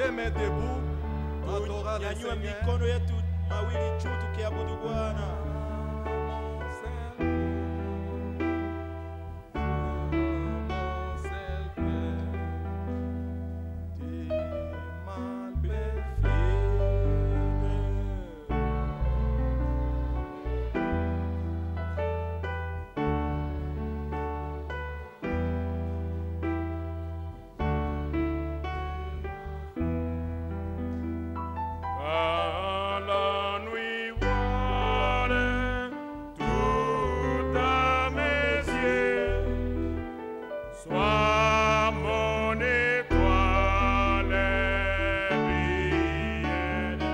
deux mains debout, adora le Nyanyua Seigneur. mikono yetu mawili juu tukiabudu Bwana. À la nuit voilée, tout à mes yeux, sois mon étoile brillante.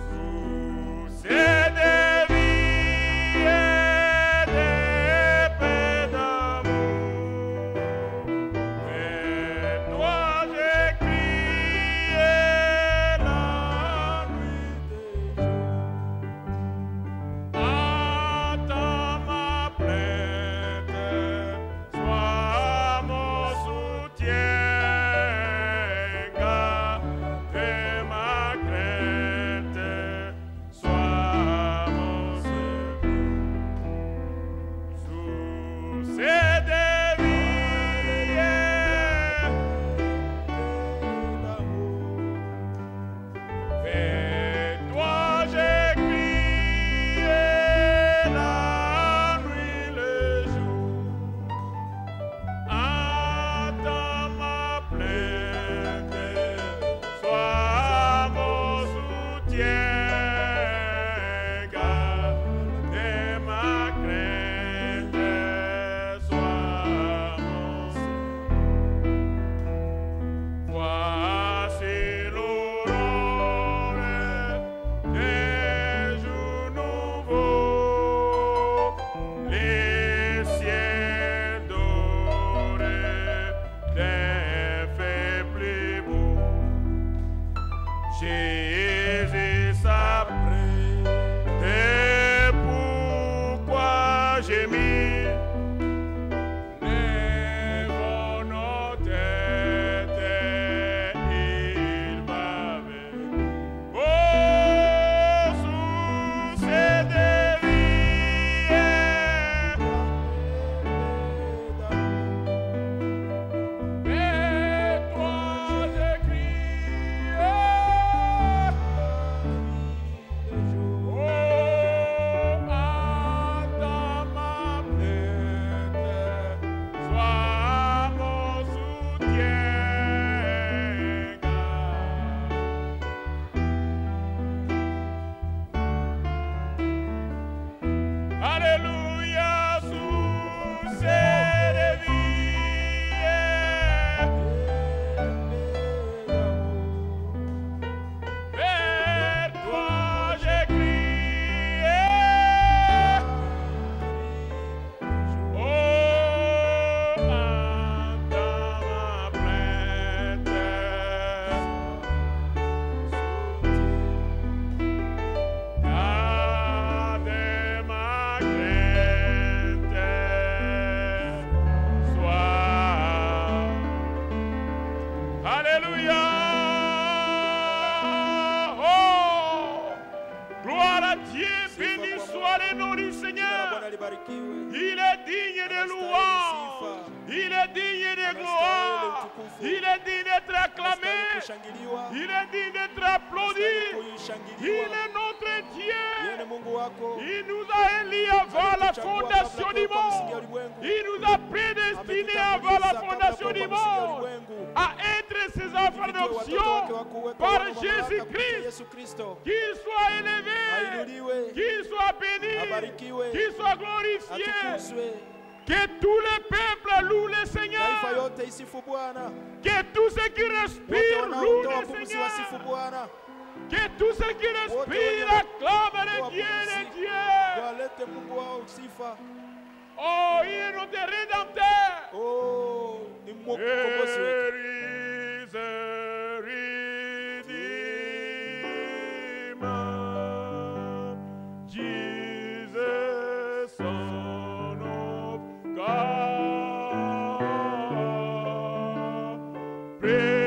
Sous ces déviés d'épée d'amour, vers toi j'ai crié la nuit des jours. Entends ma plainte, sois mon soutien, garde ma crainte, sois mon secours. Sous ces déviés vers toi j'ai crié la nuit, le jour. Entends ma plainte, sois mon soutien, garde ma crainte, sois mon secours. Voici l'aurore des jours nouveaux, les ciels dorés des faits plus beaux. Jésus s'apprête, et pourquoi j'ai mis lèvons nos têtes, il va venir. Oh, sous ces déviés, vers toi j'ai crié. Oh, entends ma plainte, sois mon soutien, Alléluia, sous ces déviés, vers toi j'ai crié. Oh, entends ma plainte, garde ma crainte, sois. Alléluia. Oh, gloire à Dieu, béni soit le nom du Jina la Seigneur. Bwana libarikiwe. Il est digne de louange, il est digne de gloire, il est digne d'être acclamé, Kushangiliwa. il est digne d'être applaudi, il Kushangiliwa. est notre Dieu. Yeye ni Mungu wako. Il nous a élis avant la fondation du monde. Il nous a prédestinés avant la fondation du monde à être ses enfants d'adoption par Jésus-Christ. Yesu Kristo. Qu'il soit élevé, Ainuliwe. qu'il soit béni, Abarikiwe. qu'il soit glorifié. Atukuzwe. Que tous les peuples louent le Taifa Seigneur. yote isifu Bwana. Que tous ceux qui Wote respirent louent wanaotoa le pumzi Seigneur. wasifu Bwana. Que tous ceux qui respirent acclament le Dieu des dieux. Walete Mungu wao sifa. Oh, il est notre rédempteur. Oh, ni mkombozi wetu. There is a Redeemer, Jesus, Son of God. Praise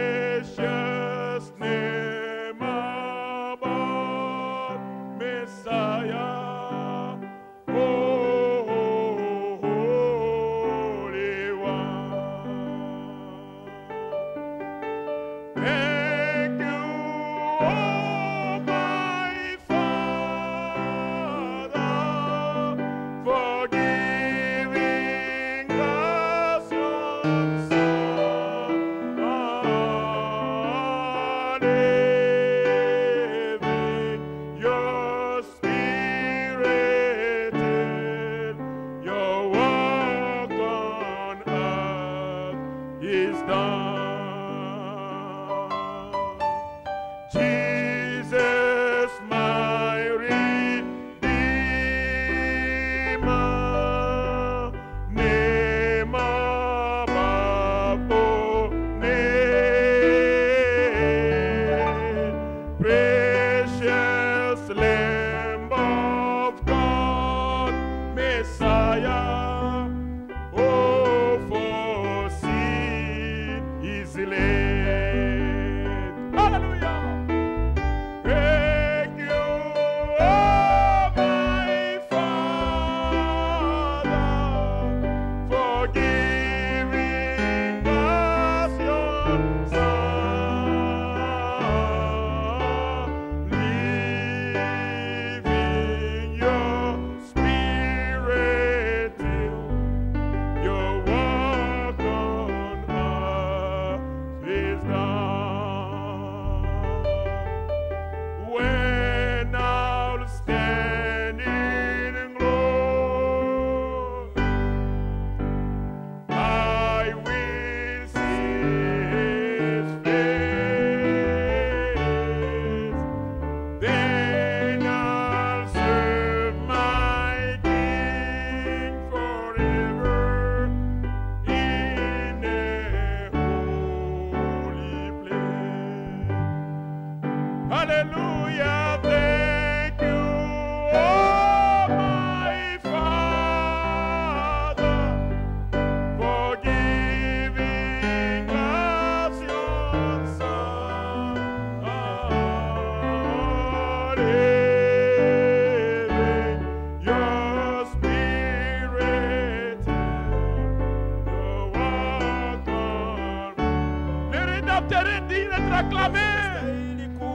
est digne d'être acclamé.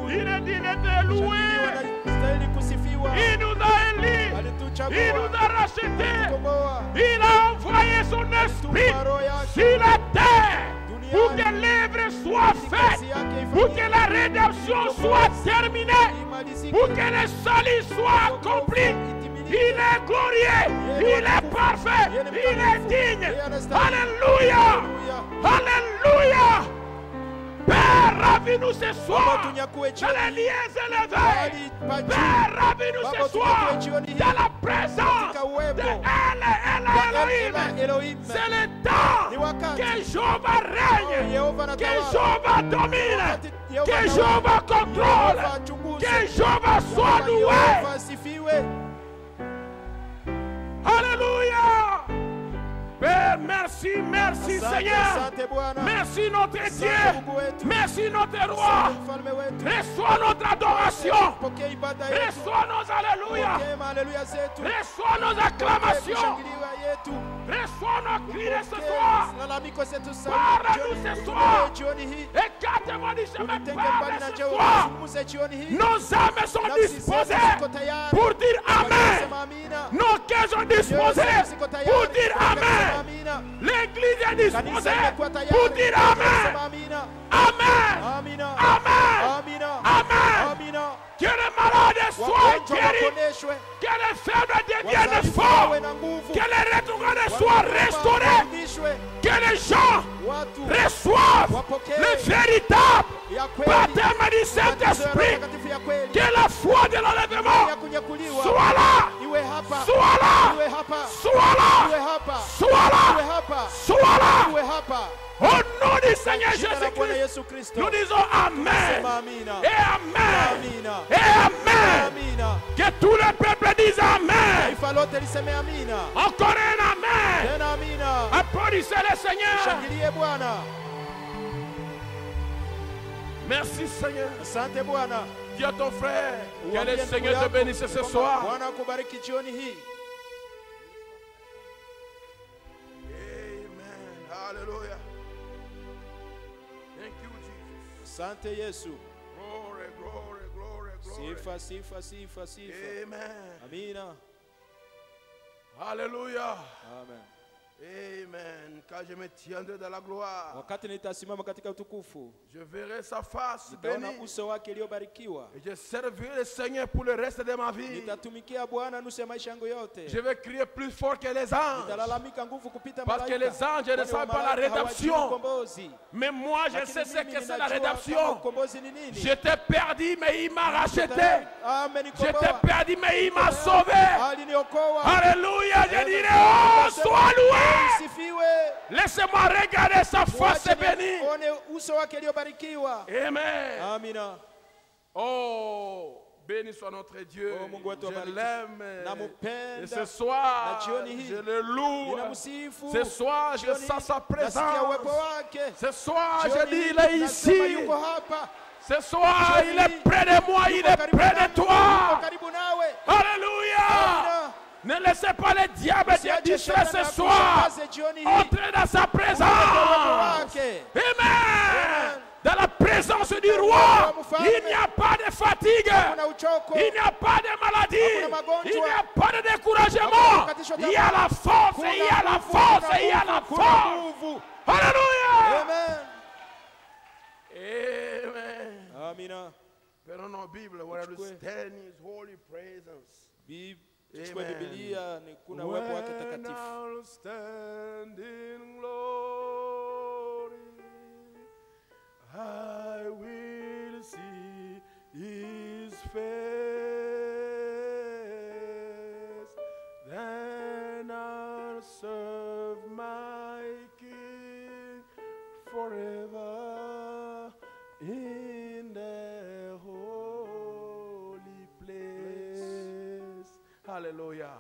Il est digne d'être loué. Il nous a élus. Il nous a rachetés. Il a envoyé son esprit sur la terre pour que l'œuvre soit faite, pour que la rédemption soit terminée, pour que le salut soit accompli. Il est glorieux, il est parfait, il est digne. Alléluia. Alléluia. Père, ravis-nous ce soir dans les liens élevés. Père, ravis-nous ce soir dans la présence de Elohim. C'est le temps que Jéhovah règne, que Jéhovah domine, que Jéhovah contrôle, que Jéhovah soit loué. Alléluia. Père, merci, merci Seigneur. Merci notre Dieu. Merci notre roi. Reçois notre adoration. Reçois nos alléluia. Reçois nos acclamations. Reçois nos cris de ce soir. Parle-nous ce soir. Écarte-moi du chemin. Parle ce soir. Nos âmes sont disposées pour dire Amen. Nos cœurs sont disposés pour dire Amen. L'église est disposée pour dire Amen. Amen. Amen. Amen. Que les malades soient guéris. Que les faibles deviennent forts. Que les retrogrades soient restaurés. Que les gens reçoivent le véritable baptême du Saint-Esprit. Que la foi de l'enlèvement soit là. Soit là. Soit là. Soit là. Soit là. Au nom du Seigneur Jésus-Christ, nous disons Amen. Et Amen. Et Amen. Que tout le peuple dise Amen. Encore un Amen. Applaudissez le Seigneur. Merci Seigneur. Dis à ton frère que le Seigneur te bénisse ce soir. Alléluia. Thank you, Jesus. Asante Yesu. Glory, glory, glory, glory. Sifa, sifa, sifa, sifa. Amen. Amina. Alléluia. Amen. Amen. Quand je me tiendrai dans la gloire, Wakati nitasimama katika utukufu, je verrai sa face nitaona bénie. uso wake iliyobarikiwa. Et je servirai le Seigneur pour le reste de ma vie. Nitatumikia Bwana nusu ya maisha yangu yote. Je vais crier plus fort que les anges. Nitalalamika nguvu kupita Parce que malaika. les anges ne Kwani savent pas la wamalaika hawajui rédemption. ukombozi. Mais moi, je Lakini sais ce mimi que c'est la ninajua kama rédemption. ukombozi ni nini. J'étais perdu, mais il m'a racheté. Amenikomboa. J'étais perdu, mais il m'a sauvé. Aliniokoa. Alléluia. Je dirais, oh, sois loué. Sifiwe. Laissez-moi regarder sa face bénie. One uso wake iliyobarikiwa. Amen. Amina. Oh, béni soit notre Dieu. Oh, Mungu wetu Je abariki. l'aime. Nampenda. Et ce soir, Na jioni hii, je le loue. ninamsifu. Ce soir, je Jioni sens sa nasikia uwepo présence. wake. Ce soir, je Jioni dis, hii, il est nasema ici. yuko hapa. Ce soir, Jioni il est hii, près de moi, il yuko est karibu près nami, de toi. yuko karibu nawe. Alléluia. Amina. Ne laissez pas le diable te Usiache distraire shetani ce soir. akushangaze jioni hii. Entrez dans sa présence. wake. Amen. Dans la présence du roi, il n'y a pas de fatigue. Hakuna uchoko. Il n'y a pas de maladie. Hakuna magonjwa. Il n'y a pas de découragement. Hakuna kukatishwa Il y a la force. Kuna Il y a la nguvu, force. kuna Il y a la nguvu, kuna force. nguvu. Alléluia. Amen. Amen. Amina. Prenons nos Bibles. Where to Tuchukue. stand in His holy presence. Tuchukue Amen. Biblia, ni kuna uwepo wake When takatifu. I'll stand in glory, I will see His face. Then I'll serve my King forever in the holy place. Alléluia.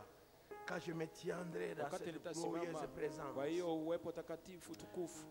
Quand je me tiendrai dans Wakati cette nitasimama glorieuse présence, kwa hiyo uwepo takatifu tukufu,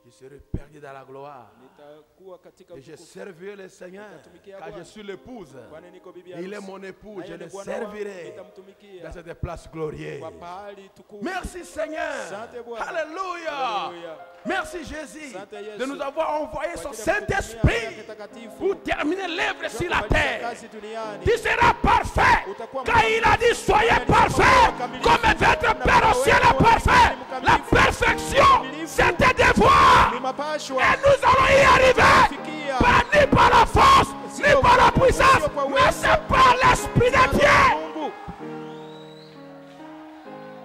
je serai perdu dans la gloire. nitakuwa katika Et je utukufu. servirai le Seigneur. Nitatumikia Car je Bwana. suis l'épouse. Kwani niko bibi Il est harusi. mon époux. Na Je yeye le ni bwana wangu, servirai nitamtumikia dans cette place glorieuse. kwa pahali tukufu. Merci Seigneur. Asante Bwana. Alléluia. Haleluya. Merci Jésus Asante Yesu. de nous avoir envoyé Kwa son ajili ya kutumia Roho Saint-Esprit yake takatifu. pour terminer l'œuvre sur la Kumaliza terre. kazi duniani. Tu seras parfait. Quand il a dit soyez parfait, comme votre Père au ciel est parfait. La perfection, c'est un devoir. Ni mapashwa. Et nous allons y arriver. Pas ni par la force, ni par la puissance, mais c'est par l'Esprit de Dieu. Mungu.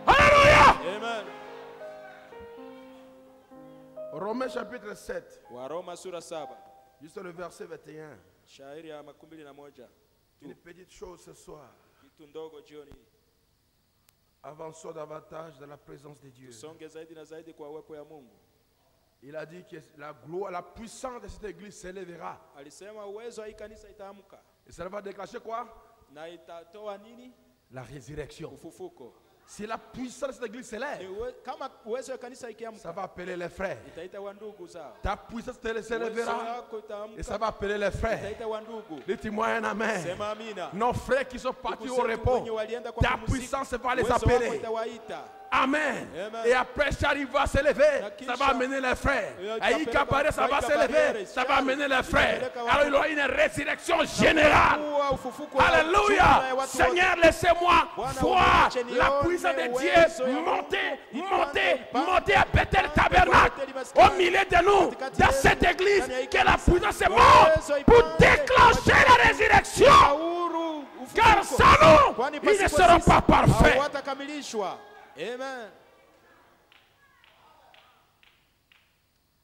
Alléluia. Amen. Romains chapitre 7, Waroma sura 7. juste le verset 21. Shairi ya 21. Une petite chose ce soir. Kitu ndogo jioni hii. Avançons davantage dans la présence de Dieu. Tusonge zaidi na zaidi kwa uwepo ya Mungu. Il a dit que la gloire, la puissance de cette église s'élèvera. Alisema uwezo wa hii kanisa itaamka Et ça va déclencher quoi? na itatoa nini? La résurrection. Ufufuko. Si la puissance de cette église s'élève, Kama uwezo wa kanisa ça ikiamka, va appeler les frères. itaita wandugu zao. Ta puissance Uwezo s'élèvera wako et ça itaamka, va appeler les frères. itaita wandugu. Dites-moi un amen. Sema amina. Nos frères qui sont partis Ndugu au zetu repos, wenye walienda kwa ta mapumziko, puissance va les uwezo wako appeler. itawaita. Amen. Amen. Et après, Charlie va s'élever, Na ça kisha- va amener les frères. Et Et Ikapare, ça va Waika s'élever, Barriere, ça va Charlie, amener les frères. itapeleka Alors watu. il y aura une résurrection générale. Kuwa ufufuko wa jumla Alléluia. ya watu Seigneur, wote. laissez-moi Bwana, voir uniache nione la puissance de uwezo Dieu ya Mungu. monter, Ipande, monter, ipande, monter à Bethel ipande, Tabernacle Bethel Maskani. au milieu de nous, Katikati dans yetu, cette église, ndani ya hii que la kanisa. puissance est Uwezo morte pour ipande, déclencher la résurrection. Uhuru, ufufuko. Car sans nous, Kwani ils ne pasipo seront sisi, pas parfaits. hawatakamilishwa. Amen.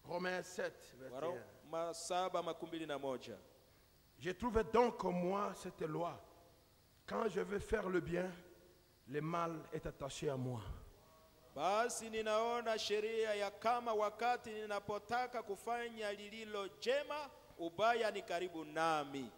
Romains 7, 21. Waroma 7:21. J'ai trouvé donc en moi cette loi. Quand je veux faire le bien, le mal est attaché à moi. Basi ninaona sheria ya kama wakati ninapotaka kufanya lililo jema, ubaya ni karibu nami.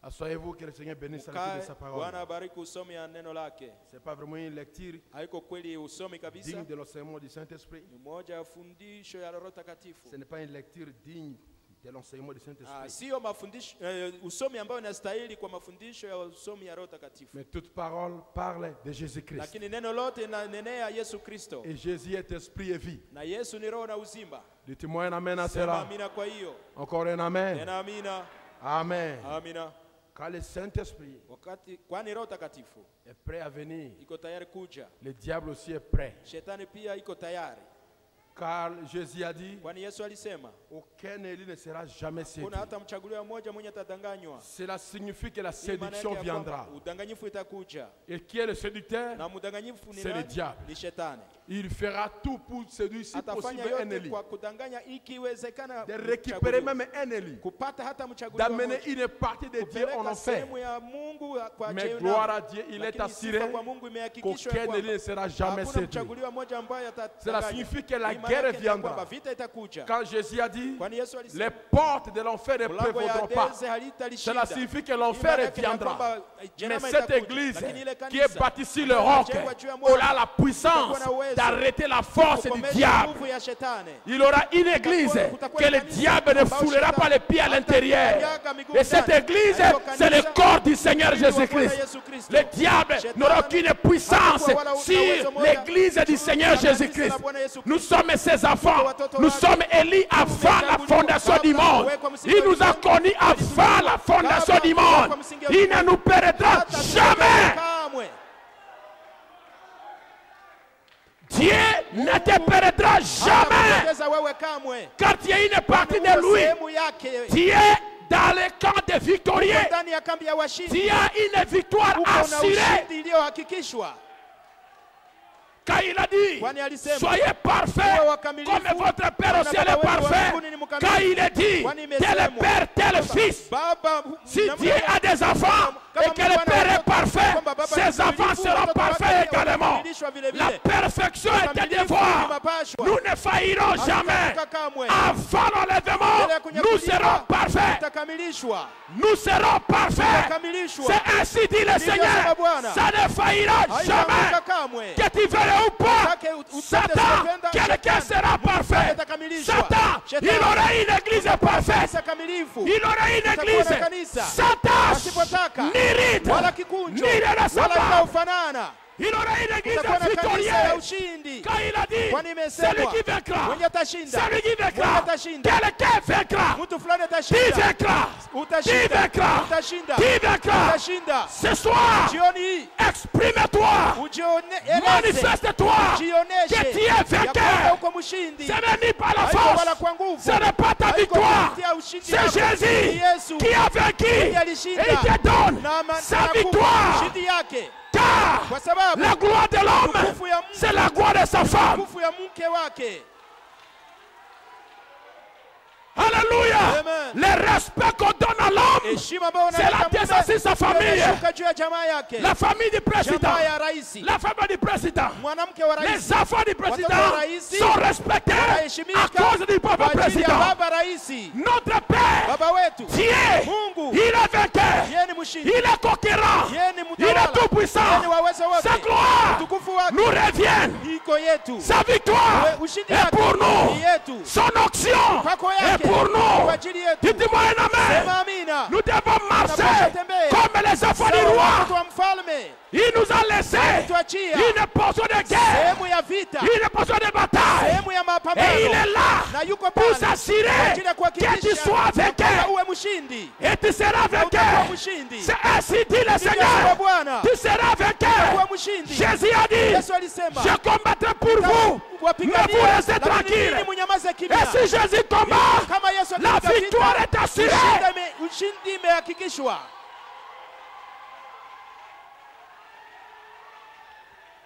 Asseyez-vous, que le Seigneur bénisse la lecture de sa parole. Bwana abariki usomi ya neno lake. Ce n'est pas vraiment une lecture Haiko kweli usomi kabisa. digne de l'enseignement du Saint-Esprit. Ni moja ya fundisho ya Roho Takatifu. Ce n'est pas une lecture digne de l'enseignement du Saint-Esprit. Sio mafundisho usomi ambao inastahili kwa mafundisho ya usomi ya Roho Takatifu. Mais toute parole parle de Jésus-Christ. Lakini neno lote linanenea Yesu Kristo. Et Jésus est esprit et vie. Na Yesu ni roho na uzima. Dites-moi un amen à Sema cela. amina kwa hiyo. Encore un amen. Tena amina. Amen. Amina. Quand le Saint-Esprit Wakati kwani Roho Takatifu est prêt à venir, iko tayari kuja. le diable aussi est prêt. Shetani pia iko tayari. Car Jésus a dit, Kwani Yesu alisema aucun élu ne sera jamais séduit. kuna hata mchaguliwa mmoja mwenye atadanganywa. Cela signifie que la Hii maana yake séduction ya kwamba viendra. udanganyifu itakuja. Et qui est le séducteur? Na mdanganyifu ni C'est le nani? diable. Ni shetani. Il fera tout pour séduire, si Atafanya possible, un yote élu. kwa kudanganya ikiwezekana De récupérer mchaguliwa. même un élu. Kupata hata mchaguliwa D'amener mmoja. une partie de Dieu en Kupeleka enfer. sehemu ya Mungu kwa Mais jehanamu. gloire à Dieu, il est Lakini assuré sifa kwa Mungu imehakikishwa ya qu'aucun élu kwamba ne sera jamais hakuna séduit. mchaguliwa mmoja ambaye Cela atadanganya. signifie que la Hii maana guerre yake ni kwamba viendra. vita itakuja. Quand Jésus a dit, Kwani Yesu alisema les portes de l'enfer ne mlango ya prévaudront pas. Hadesi halitalishinda. Cela signifie que Hii maana l'enfer yake ni viendra. kwamba Mais jehanamu cette itakuja. église Lakini ile qui est kanisa bâtie sur le roc inajengwa juu ya mwamba, aura la puissance itakuwa na uwezo d'arrêter la force du kukomesha diable. nguvu ya shetani. Il aura une église que le diable ne foulera pas les pieds à l'intérieur. Et cette église, c'est le corps du Seigneur Jésus-Christ. Le diable n'aura aucune puissance sur l'église du Seigneur Jésus-Christ. Nous sommes ses enfants. Nous sommes élus avant la fondation du monde. Il nous a connus avant la fondation du monde. Il ne nous perdra jamais. Kamwe. Dieu ne te perdra jamais. Hatapoteza wewe kamwe. Car tu es une partie de lui. Sehemu yake. Tu es dans le camp des victorieux. Ndani ya kambi ya washindi. Tu as une victoire Uko na assurée. ushindi iliyohakikishwa. Quand il a dit, Kwani alisema, soyez parfaits uwe wakamilifu, comme votre Père au na ciel Baba est wetu wa parfait. mbinguni ni mkamilifu. Quand il est dit, Kwani tel imesemwa, Père, tel Fils. Baba, Si namna Dieu a des enfants kama et que Mungu le ana Père est watoto, parfait, kwamba Baba ni ses enfants mkamilifu, seront watoto wake parfaits également. watakamilishwa vile vile. La perfection est un Ukamilifu ni devoir. mapashwa. Nous ne faillirons jamais. Hatutaanguka kamwe. Avant l'enlèvement, Mbele ya nous serons kunyakuliwa, parfaits. tutakamilishwa. utakamilishwa. Nous serons parfaits. Utakamilishwa. C'est ainsi dit le Ndivyo Seigneur. sema Bwana. Ça ne faillira jamais. Haitaanguka kamwe. Que tu veuilles ou pas, Utake upende Satan, usipopenda, quelqu'un Shetani, sera parfait. atakamilishwa. Satan, Shetani, il aura une église parfaite. kanisa kamilifu. Il aura une Utakuwa na église kanisa. sans tache, Asipotaka, ni ride, wala kikunjo, ni wala ressemblable. inaofanana. Il aura une église Utakuwa na kanisa ya victorieuse. ushindi. Quand il a dit, Kwani imesemwa, celui qui vaincra, mwenye atashinda, celui qui mwenye vaincra, atashinda, quelqu'un vaincra. mtu fulani Qui atashinda, vaincra? Qui utashinda, vaincra? utashinda, Qui vaincra? utashinda. Ce soir, Jioni hii exprime-toi, ujione, manifeste-toi que jioneshe tu es ya kwamba vainqueur. uko mshindi. Ce n'est ni par la Haiko wala force, kwa nguvu, ce n'est pas ta haiko victoire, kupitia ushindi c'est wako. Jésus Ni Yesu qui a vaincu ndiye et alishinda il te donne na sa kupa victoire. ushindi yake, Car kwa sababu la gloire de l'homme, utukufu ya Mungu, c'est la gloire de sa femme. utukufu ya mke wake. Alléluia. Amen. Le respect qu'on donne à l'homme, Heshima ambayo c'est la unaleta descendance de sa famille. inashuka juu ya jamaa yake, La famille du président, jamaa ya rais, la femme du président, mwanamke wa rais, les enfants du président watoto wa rais sont respectés wanaheshimika à cause du papa kwa ajili ya président. baba rais. Notre Père, Baba wetu Dieu, Mungu, il est vainqueur, yeye ni mshindi, il est conquérant, yeye ni il est mtawala, tout puissant. yeye ni waweza wote. Sa gloire Utukufu wake nous revient. iko yetu, Sa victoire ushindi est wake pour nous. ni yetu, Son onction kwako est yake pour nous. kwa ajili yetu. Dites-moi un amen. Sema amina. Nous devons marcher Tunapaswa tembea comme les enfants du Sawa roi. watoto wa mfalme, Il nous a laissé tuachia une portion de guerre, sehemu ya vita, une portion de bataille. sehemu ya Et il mapambano, est là na yuko pour pale s'assurer kwa ajili ya que tu kuhakikisha sois kwamba vainqueur. uwe mshindi. Et tu seras Utakuwa vainqueur. mshindi. C'est ainsi dit le Ndivyo Seigneur. sema Bwana, Tu seras vainqueur. utakuwa mshindi. Jésus a dit, Yesu alisema, je combattrai pour vous. wapigania, Mais vous restez lakini tranquille. ninyi mnyamaze kimya. Et si Jésus combat, Kama Yesu la akipiga vita, victoire est assurée. ushindi imehakikishwa.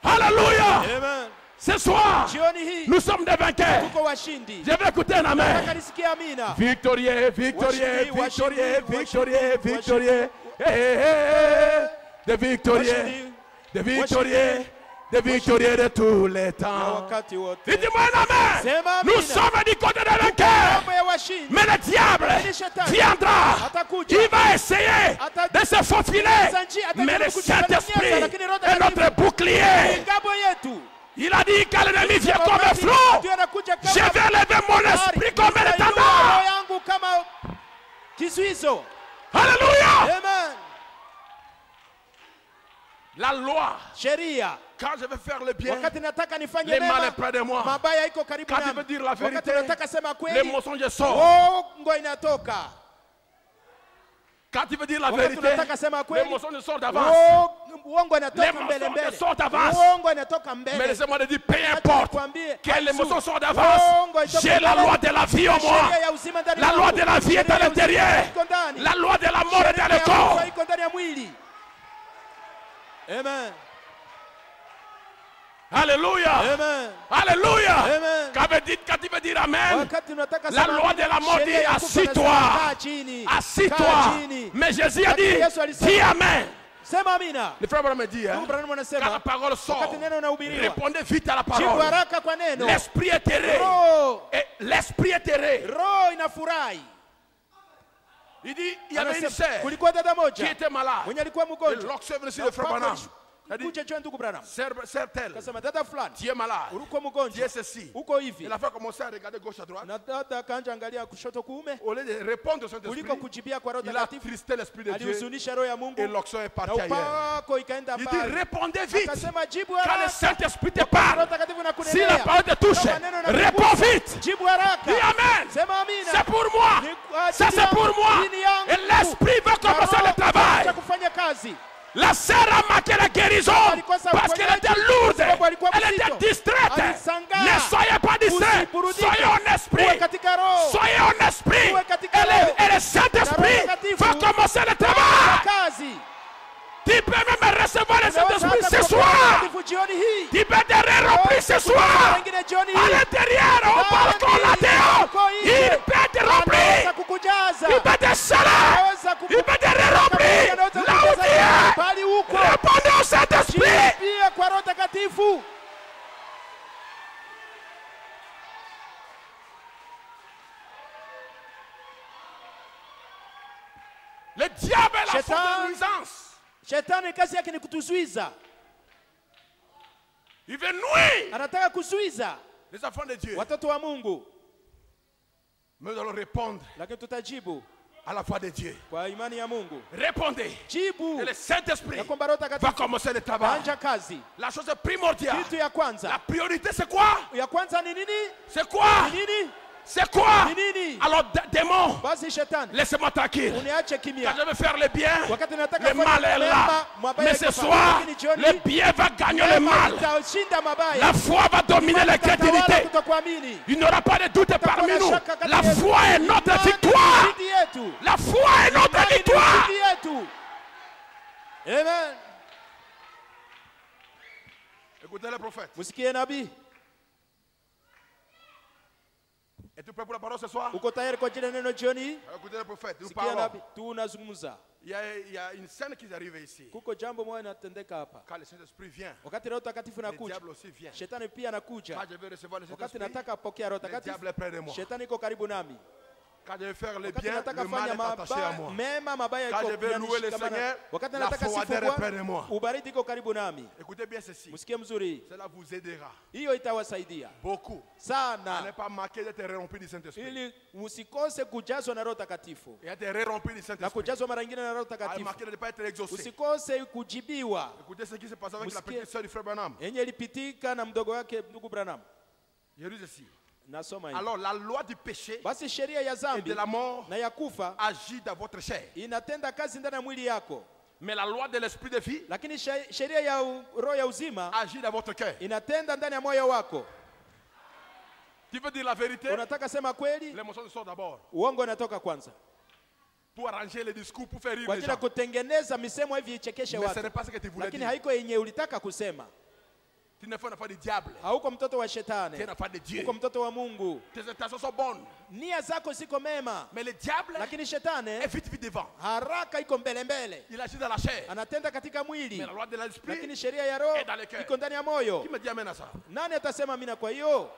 Alléluia. Amen. Ce soir, Jioni hii nous sommes des vainqueurs. tuko washindi. Je vais écouter un amen. Nataka nisikie amina. Victorieux, victorieux, Washindi, victorieux, washindi, victorieux, washindi, victorieux. Eh, eh, eh. Des victorieux, Washindi, des victorieux, des victorieux de tous les na temps. wakati wote. Dites-moi un amen. Sema amina. Nous sommes du côté des vainqueurs. Mambo ya washindi. Mais le diable Lakini shetani viendra. atakuja. Il va essayer de se faufiler. Mais le Saint-Esprit est notre bouclier. Ngabo yetu. Il a dit que l'ennemi vient comme un flot. Adui anakuja kama Je vais lever mon esprit comme un Nitainua étendard. roho yangu kama kizuizo. Alléluia. Amen. La loi. Sheria. Quand je vais faire le bien, Wakati nataka nifanye le mal est mema, près de moi. mabaya iko karibu Quand tu nami. veux dire la Wakati vérité, nataka sema les kweli, mensonges sortent. uongo inatoka. Quand tu veux dire la Wakati vérité, unataka sema les kweli, mensonges sortent d'avance. uongo Les inatoka mbele mensonges mbele. sortent d'avance. Uongo inatoka Mais mbele. laissez-moi te dire, peu Acha importe nikwambie, quelle haisu. émotion sort d'avance, Uongo itoke j'ai la mbele. loi de la vie en moi. Sheria ya uzima ndani La yangu. loi de la vie est à Sheria ya uzima l'intérieur. iko ndani. La loi de la mort est dans Sheria le ya corps. kufa iko ndani ya mwili. Amen. Alléluia. Amen. Alléluia. Amen. Quand tu veux dire Amen, Wakati unataka la sema loi de la mort dit sheria ya kufa assis-toi. inasema, kaa chini. Kaa Assis-toi. chini. Mais Jésus a Lakini dit, Yesu alisema, dis Amen. Sema amina. Le frère Branham me dit, hein, Ndugu Branham quand la anasema parole sort, wakati neno unahubiriwa, répondez vite à la jibu parole. haraka kwa neno. L'esprit est terré. Roho, Et l'esprit est terré. roho inafurahi. Il dit, il y avait une Anasema, sœur kulikuwa dada qui moja était malade. mwenye alikuwa Et mgonjwa. l'oxyvre sur le frère Branham. Il a dit, Kuja juu ya ndugu Branham. sœur-telle, Akasema dada fulani, tu es malade. uko Tu mgonjwa. es ceci. Uko hivi. Il a fait commencer à regarder gauche à droite. Na dada akaanza angalia kushoto kuume. Au lieu de répondre au Saint-Esprit, Kuliko kujibia kwa Roho il a Takatifu, tristé l'Esprit de Dieu alihuzunisha roho ya et Mungu l'onction est na partie ailleurs. upako ikaenda Il dit, mbali. répondez vite. Akasema jibu Quand le haraka. Saint-Esprit te Roho parle, Takatifu si la inakunenea. parole te touche, Kama neno réponds linakugusa, vite. jibu haraka. Dis Amen. Sema amina. C'est pour moi. Ni kwa Ça ajili c'est pour yangu, moi. dini yangu. Et l'Esprit va Na commencer roho le travail. itaanza kufanya kazi. La sœur a manqué la guérison Alikosa parce qu'elle uponyaji, était lourde. sababu alikuwa Elle mzito. était distraite. Alishangaa. Ne soyez pas distraits. Usiburudike. Soyez en Uwe esprit. katika roho. Soyez en esprit. Uwe katika Et roho. le Saint-Esprit Na Roho Takatifu va commencer le Fanya travail. kazi. Tu peux même recevoir le Unaweza Saint-Esprit hata ce kupokea soir. Takatifu jioni hii. Tu peux te remplir ce soir. Wengine jioni À hii. l'intérieur, au balcon, là dehors, il peut te remplir. Anaweza kukujaza. Il peut te saler. Anaweza Il peut te remplir. Anaweza Là où tu kukujaza es. pali huko. Répondez au Saint-Esprit. Jibia kwa Roho Takatifu. la force de nuisance. Shetani kazi yake ni kutuzuiza. Il veut nuire Anataka kuzuiza les enfants de Dieu. watoto wa Mungu. Mais nous allons répondre Lakini tutajibu à la foi de Dieu. kwa imani ya Mungu. Répondez. Jibu Et le Saint-Esprit ya kwamba Roho va Takatifu commencer le travail. anja kazi. La chose primordiale, Kitu ya kwanza. la priorité c'est quoi? Ya kwanza ni nini? C'est quoi? Ni nini? C'est quoi? Ni nini? Alors démon, Basi shetani, laissez-moi tranquille. uniache Quand kimya. je vais faire le bien, Wakati nataka le mal est là. Mais ce soir, le bien va gagner le mal. Utashinda mabaya. La foi va dominer la Utatawala crédulité. kutokuamini. Il n'y aura pas de doute parmi nous. La foi est notre victoire. Dhidi yetu. La foi est notre Imani ni victoire. dhidi yetu. Amen. Écoutez le prophète. Musikie nabii. Es-tu prêt pour la parole ce soir? Uko tayari kwa ajili ya neno jioni? Écoutez le prophète. Nous Sikia parlons. nabii. Tunazungumza. Il y a une scène qui arrive ici. Kuko jambo moja linatendeka hapa. Quand le Saint-Esprit vient, Wakati Roho Takatifu le anakuja, diable aussi vient. shetani pia anakuja. Quand je vais recevoir le Wakati Saint-Esprit, nataka pokea Roho le diable Takatifu, est près de moi. shetani iko karibu nami. Quand je vais faire le Wakati bien, nataka le mal fanya est attaché à moi. mema, mabaya Quand iko je vais louer le yanashikamana. Seigneur, Wakati la nataka sifu froideur est près de moi. Bwana, ubaridi iko karibu nami. Écoutez bien ceci. Msikie mzuri. Cela vous aidera Hiyo itawasaidia beaucoup à ne sana pas manquer d'être rempli du Saint-Esprit. ili msikose kujazwa na Roho Takatifu. Et être rempli du Na Saint-Esprit. kujazwa mara nyingine na Roho À Takatifu. manquer de ne pas être exaucé. Usikose kujibiwa. Écoutez ce qui s'est passé avec la Musikie. petite sœur du frère Branham. Yenye ilipitika na mdogo wake ndugu Branham. Je lis ceci. Nasoma hivi. Alors la loi du péché Basi sheria ya et dhambi de la mort na ya kufa agit dans votre chair. inatenda kazi ndani ya mwili yako, Mais la loi de l'esprit de vie lakini sheria ya roho ya uzima agit dans votre cœur. inatenda ndani ya moyo wako. Tu veux dire la vérité? Unataka sema kweli? L'émotion sort d'abord. Uongo inatoka kwanza, Pour arranger les discours, pour faire rire kwa les ajili ya gens. kutengeneza misemo hivi ichekeshe Mais ce n'est watu, pas ce que tu voulais lakini dire. haiko yenye ulitaka kusema. Tu n'es pas un enfant du diable. Hauko mtoto wa Tu es un shetani, enfant de Dieu. uko mtoto wa Mungu. Tes intentions sont bonnes. Nia zako ziko mema, Mais le diable lakini shetani est vite devant. haraka iko mbele mbele, Il agit dans la chair. anatenda katika mwili, Mais la loi de l'esprit, lakini sheria ya roho est dans le cœur. iko ndani ya moyo. qui me dit amen à ça? Nani atasema mina? Kwa hiyo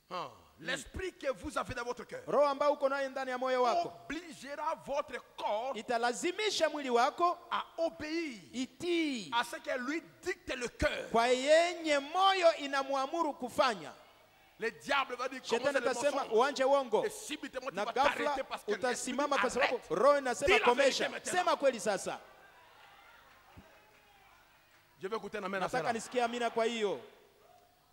Hein. L'esprit que vous avez dans votre cœur roho ambao uko nayo ndani ya moyo wako obligera votre corps italazimisha mwili wako à obéir itii à ce que lui dicte le cœur. kwa yenye moyo inamwamuru kufanya. Le diable va dire comment Shetani c'est le atasema mensonge. uanje uongo, Et subitement tu na vas ghafla t'arrêter parce que l'esprit utasimama dit, kwa sababu arrête. roho inasema Dis la komesha. vérité maintenant. Sema kweli sasa. Je vais écouter un amen à Nataka cela. nisikie amina. Kwa hiyo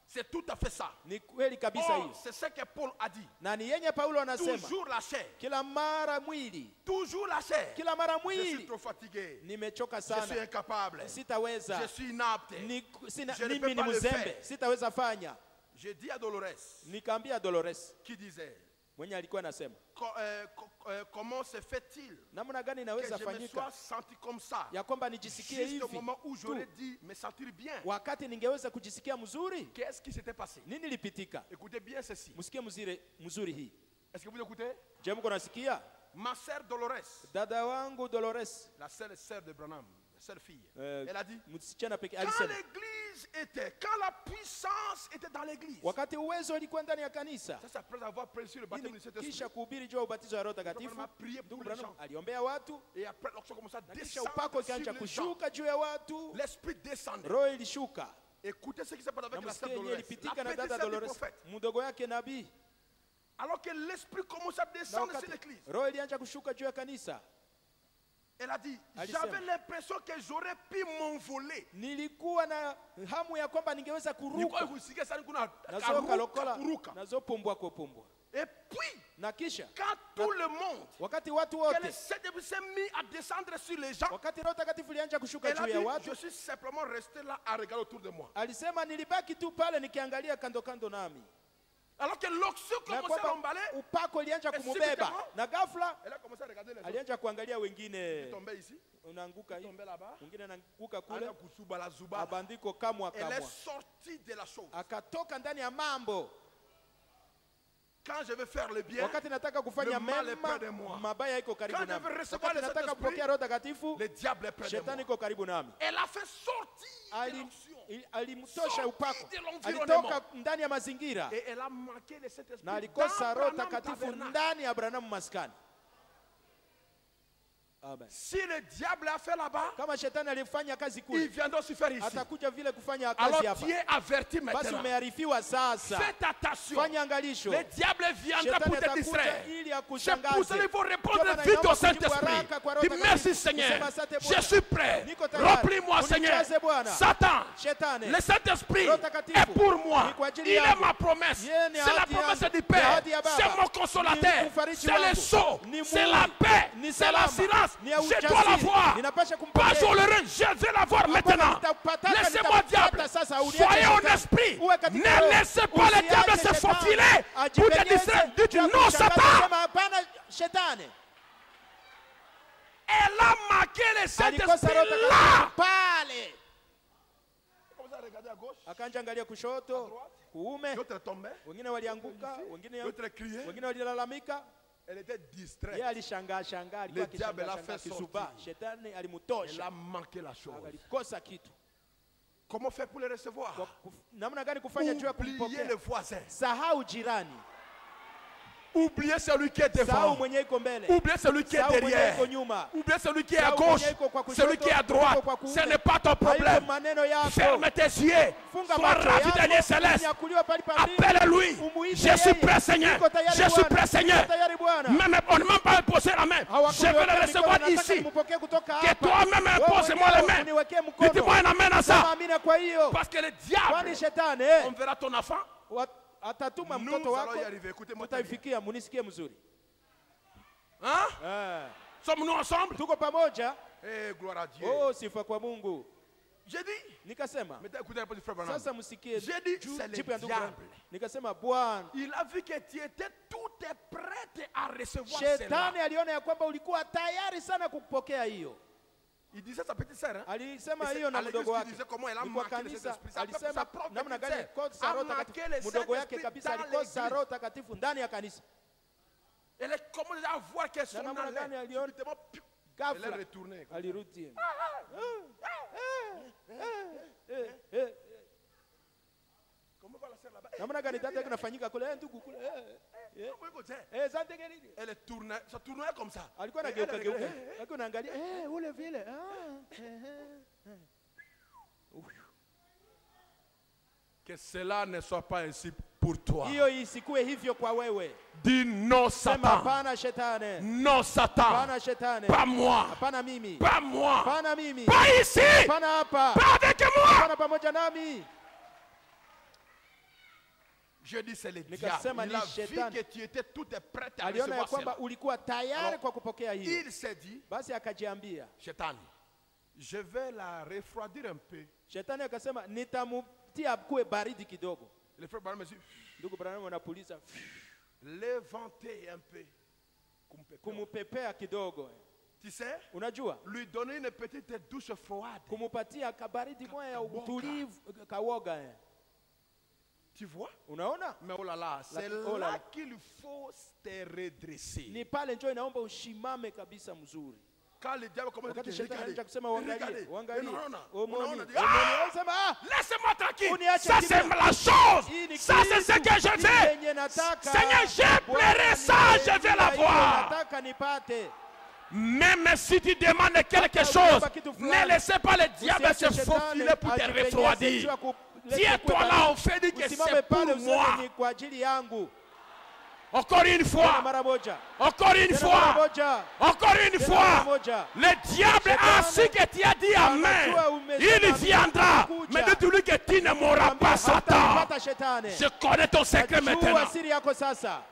C'est tout à fait ça. ni kweli kabisa Or, hiyo, c'est ce que Paul a dit. na ni yenye Paulo anasema Toujours la chair. kila mara mwili, Toujours la chair. kila mara Je suis mwili. trop fatigué. Nimechoka Je suis sana, incapable. sitaweza, Je suis inapte. Je ne mimi peux ni pas le mzembe, faire. sitaweza fanya. Je dis à Dolores Nikaambia Dolores qui disait mwenye alikuwa anasema comment se fait-il namna gani que inaweza je me fanyika sois senti comme ça ya kwamba nijisikie juste au hivi moment où j'aurais tu, dit me sentir bien. wakati ningeweza kujisikia mzuri. Qu'est-ce qui s'était passé? Nini lipitika? Écoutez bien ceci. Msikie mzuri hii. Est-ce que vous écoutez? Je mko nasikia? Ma sœur Dolores, Dada wangu Dolores, la seule sœur de Branham, la seule fille, eh, elle a dit msichana pekee quand alisema l'église était, quand la puissance était dans l'église, wakati uwezo ulikuwa ndani ya kanisa, ça c'est après avoir prêché sur le baptême du Saint-Esprit, kisha kuhubiri juu ya ubatizo wa Roho Takatifu, Branham a prié pour ndugu les Branham gens. aliombea watu, Et après l'onction commence à na kisha descendre upako sur ikaanza les gens. kushuka juu ya watu, L'esprit descendait. roho ilishuka. Écoutez ce qui s'est passé Na avec la sœur msikie yenyewe Dolores, ilipitika la na petite dada sœur du Dolores, prophète. mdogo yake nabii. Alors que l'esprit commence à Na descendre sur wakati l'église, roho ilianza kushuka juu ya kanisa, elle a dit, Alisema. j'avais l'impression que j'aurais pu m'envoler. nilikuwa na hamu ya kwamba ningeweza Nilikuwa kuruka, kusikia sana kuna nazoka lokola, kuruka. nazopumbwa kupumbwa. Et puis, Na kisha quand tout le monde, wakati watu que le wote, Saint-Esprit s'est mis à descendre sur les gens, wakati Roho Takatifu ilianza kushuka elle a juu ya dit, watu, je suis simplement resté là à regarder autour de moi. alisema nilibaki tu pale nikiangalia kando kando nami, Alors que l'onction na commençait à kwamba l'emballer, upako ilianza Et kumubeba, subitement, na ghafla elle a commencé à regarder les autres. alianza kuangalia Il wengine, tombait ici, unaanguka il hii, tombait là-bas, mwingine anaanguka elle kule, a kusuba la zuba. abandiko kamwa Elle est kamwa, sortie de la chose. akatoka ndani ya mambo. Quand je veux faire le bien, Wakati nataka kufanya le mal est près de mema, moi. mabaya iko karibu Quand je nami. veux recevoir Wakati le nataka Saint-Esprit, kupokea Roho Takatifu, le diable est près de moi. shetani iko karibu nami. Elle a fait sortir de Ali- l'onction. Alimtosha Sorti upako, de l'environnement. alitoka ndani ya mazingira Et elle a manqué le Saint-Esprit na dans alikosa Roho Branham Takatifu Tabernacle. ndani ya Branham maskani. Amen. Si le diable a fait là-bas, Kama shetani alifanya kazi il kule, viendra aussi faire ici. atakuja vile kufanya Alors kazi hapa. tu es averti Basi maintenant. umearifiwa sasa. Faites attention. Fanya angalisho. Le diable viendra pour te distraire. ili C'est akushangaze. pour ça qu'il faut répondre Ndio maana vite au inaomba Saint-Esprit. kujibu haraka kwa Roho Dis merci Takatifu. Seigneur. Kusema asante Bwana. Je suis prêt. Niko tayari. Remplis-moi Seigneur. Unijaze Bwana. Satan, Shetani. le Saint-Esprit Roho Takatifu. est pour moi. Ni kwa ajili Il est yangu. ma promesse. Yeye ni C'est la ahadi promesse yangu. du Ni Père. ahadi ya Baba. C'est mon consolateur. Ni mfariji C'est le wangu. sceau. Ni C'est Mungu. la paix. Ni C'est salama. l'assurance. Ni ya Je ujasiri. dois la voir. Ninapasha Pas kumpokea. sur le rein. Je vais la voir maintenant. nitapataka, Laissez-moi nitapata diable. sasa, uniache Soyez en shetani. esprit. Uwe katika roho. Ne laissez pas le Usiache diable se shetani faufiler pour te ajipenyeze distraire. Dites juu ya non kushangaza. Satan. Sema hapana shetani. Elle a marqué le Alikosa Saint-Esprit Roho là. Takatifu pale. Commencez à regarder à gauche. Akanja angalia kushoto, kuume, L'autre est tombé. wengine walianguka, wengine L'autre criait. wengine walilalamika. Elle était distraite. Yeye alishangaa, alikuwa Le diable l'a akishangaa fait kisuba. sortir. Shetani Elle alimtosha. a manqué la chose. Alikosa kitu. Comment faire pour le recevoir? Namna gani kufanya juu ya Oubliez kumpokea? le voisin. Sahau jirani. Oubliez celui qui est Sahau devant. mwenye iko mbele. Oubliez celui qui est Sahau mwenye derrière. iko nyuma. Oubliez celui qui est à Sahau gauche. mwenye iko kwa kushoto, Celui qui est à droite. iko kwa kuume. Ce n'est pas ton Haiko problème. maneno yako. Ferme tes yeux. Funga Sois macho ravi d'aller yako. céleste. Unyakuliwa pale pa mbingu. Appelle-lui. Umuite Je suis yeye. prêt, Seigneur. Niko tayari Je suis Bwana. prêt, Seigneur. Niko tayari Bwana. Même, on ne m'a pas posé la main. Je vais le recevoir ici. Que toi-même impose-moi la main. Dites-moi un amen à ça. Parce que le diable, on verra ton enfant. atatuma Nous mtoto allons wako, y arriver. Écoutez-moi très bien. tutaifikia. Munisikie mzuri. Hein? Sommes-nous ensemble? Tuko pamoja. Eh, gloire à Dieu. Oh, sifa kwa Mungu. J'ai dit, Nikasema mettez écoutez un peu du frère Branham. sasa msikie J'ai dit, c'est le jibu ya ndugu diable. yangu. Nikasema Bwana, Il a vu que tu étais tout est prêt à recevoir cela. shetani aliona ya kwamba ulikuwa tayari sana kupokea hiyo. Il disait sa petite sœur. Hein? Alisema Et c'est hiyo na à l'église mdogo qu'il wake. disait comment elle a Ni kwa marqué le kanisa Saint-Esprit. Sa alisema propre namna petite gani sœur kosa a Roho marqué le Takatifu. Mdogo yake Saint-Esprit kabisa dans alikosa l'église. Roho Takatifu ndani ya kanisa. Elle est comment déjà à voir qu'elle s'en namna gani allait. aliona Subitement, elle est ghafla retournée. alirudi. Comment va la sœur là-bas? Namna gani tata kunafanyika kule ndugu kule. Comment il faut dire? Asante gani? Elle est tournée, ça tournait comme ça. Alikuwa Et anageuka elle geuka. regardait. Alikuwa anaangalia ule vile. Que cela ne soit pas ainsi pour toi. Hiyo isikue hivyo kwa wewe. Dis non, Sema Satan. hapana shetani. Non, Satan. Hapana shetani. Pas moi. Hapana mimi. Pas moi. Hapana mimi. Pas ici. Hapana hapa. Pas avec moi. Hapana pamoja nami. Je dis c'est le diable. Nikasema Il ni a vu shetani. que tu étais tout est prêt à Aliona ya recevoir kwamba cela. ulikuwa tayari Alors, kwa kupokea hiyo. Il s'est dit, Basi akajiambia, Shetani, je vais la refroidir un peu. shetani akasema nitamtia kuwe baridi kidogo. Le frère Branham me dit, Ndugu Branham anapuliza l'éventer un peu. kumupepea kidogo. Tu sais, Unajua? lui donner une petite douche froide. Kumupatia kabaridi moja ya utulivu kawoga. Tu vois? Unaona? Mais oh là là, c'est oh là là là. qu'il faut te redresser. Ni pale njoo inaomba ushimame kabisa mzuri. Quand le diable commence à Wakati te shetani regarder, anaanza kusema uangalie, regardez, uangalie. et non, non, Omoni. on dit, ah! Unasema ah, Laissez-moi tranquille. Uniache Ça c'est kimya. la chose. hii ni Ça c'est ce kitu, que je hii fais. yenye nataka. Seigneur, je Bwana, plairai ça, nipe je vais la hiyo voir. nataka nipate. Même si tu demandes quelque Hata chose, ukiomba kitu ne fulani, laissez pas le diable Usiache se shetani faufiler pour te ajipenyeze juu refroidir. ya kuleta Tiens-toi kuwe là, on baridi. fait dire que Usimame c'est pale pour useme moi. ni kwa ajili yangu. Encore une Tena fois, mara moja. encore une Tena mara fois, moja. encore une Tena mara fois. moja. Le diable a su que tu as dit Amen. Il viendra. Mais dis-lui que tu ne mourras pas, Satan. Hatanipata shetani. Je connais ton secret maintenant. Jua siri yako sasa.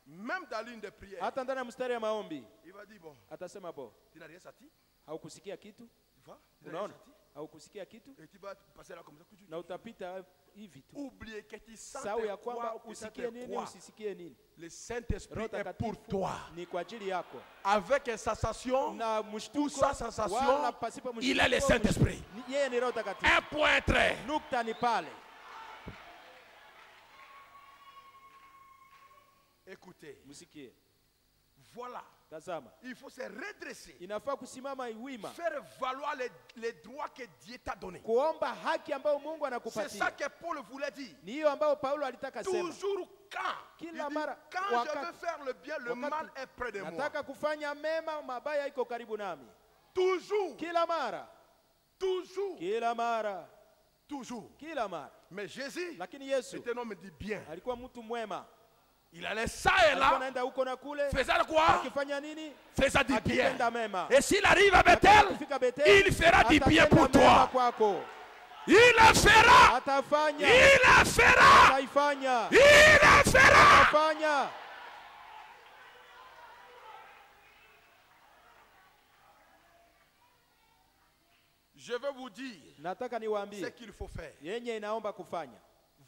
Même dans l'une des prières, Hata ndani ya mstari ya maombi il va dire, bon, atasema bo, tu n'as rien senti, haukusikia kitu? tu vois, tu n'as rien Unaona? senti, Haukusikia kitu? et tu vas passer là comme ça. Na utapita hivi tu. Oubliez que tu sens Sahau ya quoi kwamba ou ça usikie te nini quoi. usisikie nini. Le Saint-Esprit Roho est Takatifu pour toi. ni kwa ajili yako. Avec une sensation, Na ou mshtuko sans sensation, wala pasipo mshtuko, il est le Saint-Esprit. Yeye ni Roho Takatifu. Un point trait. Nukta ni pale. Écoutez, Msikie. voilà, Tazama. il faut se redresser, Inafaa kusimama wima. faire valoir les droits que Dieu t'a donnés. Kuomba haki ambayo Mungu C'est ça anakupatia. que Paul voulait dire. Ni hiyo ambayo Paulo alitaka sema. Toujours Il Kila dit, mara, quand je wakati- veux faire le bien, le wakati mal est près de moi. nataka kufanya mema, mabaya iko karibu nami. Toujours, Kila mara, toujours, kila mara, toujours. kila mara. Mais Jésus Lakini Yesu était un homme de bien. alikuwa mtu mwema. Il allait ça et Alikuwa là, anaenda huko na kule, faisant quoi? akifanya nini? Faisant du bien. Akitenda mema. Et s'il arrive à Bethel, Akifika Bethel, il fera du bien atatenda pour mema toi. kwako. Il le fera. Atafanya, Il le fera. ataifanya, Il le fera. atafanya. Je veux vous dire Nataka ce niwaambie qu'il faut faire. yenye inaomba kufanya.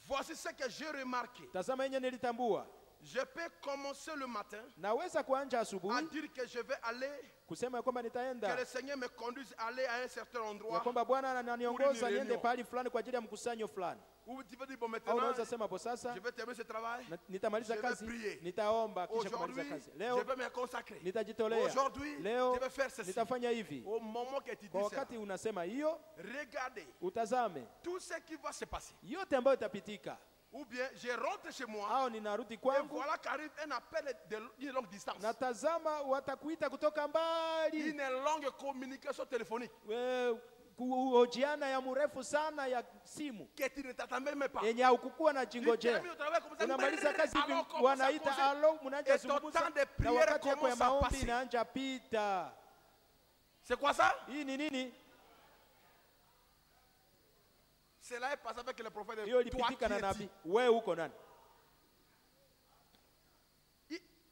Voici ce que j'ai remarqué. Tazama yenye nilitambua. Je peux commencer le matin Naweza kuanja à asubuhi dire que je vais aller, kusema ya kwamba que nitaenda, le Seigneur me conduise à aller à un certain ya endroit. kwamba Bwana ananiongoza Pour une niende réunion. pahali fulani kwa ajili ya mkusanyo fulani. Ou tu veux dire, bon, Au maintenant, unaweza sema hapo sasa je vais terminer ce travail. nitamaliza Je vais kazi, prier. nitaomba kisha kumaliza Aujourd'hui, kazi. je Leo vais me consacrer. nitajitolea, Aujourd'hui, leo je vais faire ceci. nitafanya hivi. Au moment que tu Kwa dis ça, wakati unasema hiyo, regardez utazame tout ce qui va se passer. yote ambayo itapitika, Ou bien je rentre chez moi au ninarudi et kwangu, voilà qu'arrive un appel d'une longue distance. natazama watakuita kutoka mbali, Une longue communication téléphonique kuhojiana ya mrefu sana ya simu que tu ne t'attendais même pas. yenye haukukuwa na Tu jingojea. termines le travail comme ça, Unamaliza kazi hivi, alors commence à wanaita causer. alo, mnaanza Et ton zungumza temps de na prière wakati yako ya commence à maombi passer. inaanja pita. C'est quoi ça? Hii ni nini? Cela est passé avec le prophète. Hiyo Toi qui ilipitika na es nabii. dit. Wewe uko nani?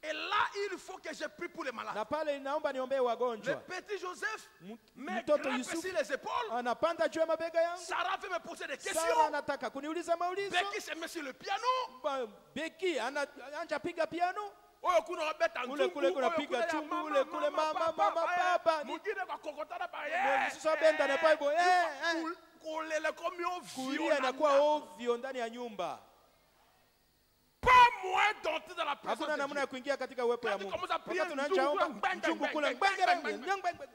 Et là, il faut que je prie pour les malades. Na pale inaomba niombee Le wagonjwa. petit Joseph me Mtoto grimpe Yusufu sur les épaules. anapanda juu ya mabega yangu. Sarah veut me poser des Sara questions. anataka kuniuliza maulizo. Becky se met sur le piano. Beki anaanja piga piano. Oyo kuna wabeta Kule nzungu, kule kuna oyo piga ya chungu, mama, ule kule mama, papa. Mwingine kwa kokotana pa Sasa benda na Bible. kulele komi ovyo Kulia na inakuwa ndani. ovyo ndani ya nyumba. Pas moyen d'entrer dans la présence Hakuna de namna ya Dieu. kuingia katika uwepo ya Quand tu Mungu. commences à prier, Wakati unaanza nzungu, omba, bang, mchungu bang, kule bang, ngengere, bang, bang, ngeng.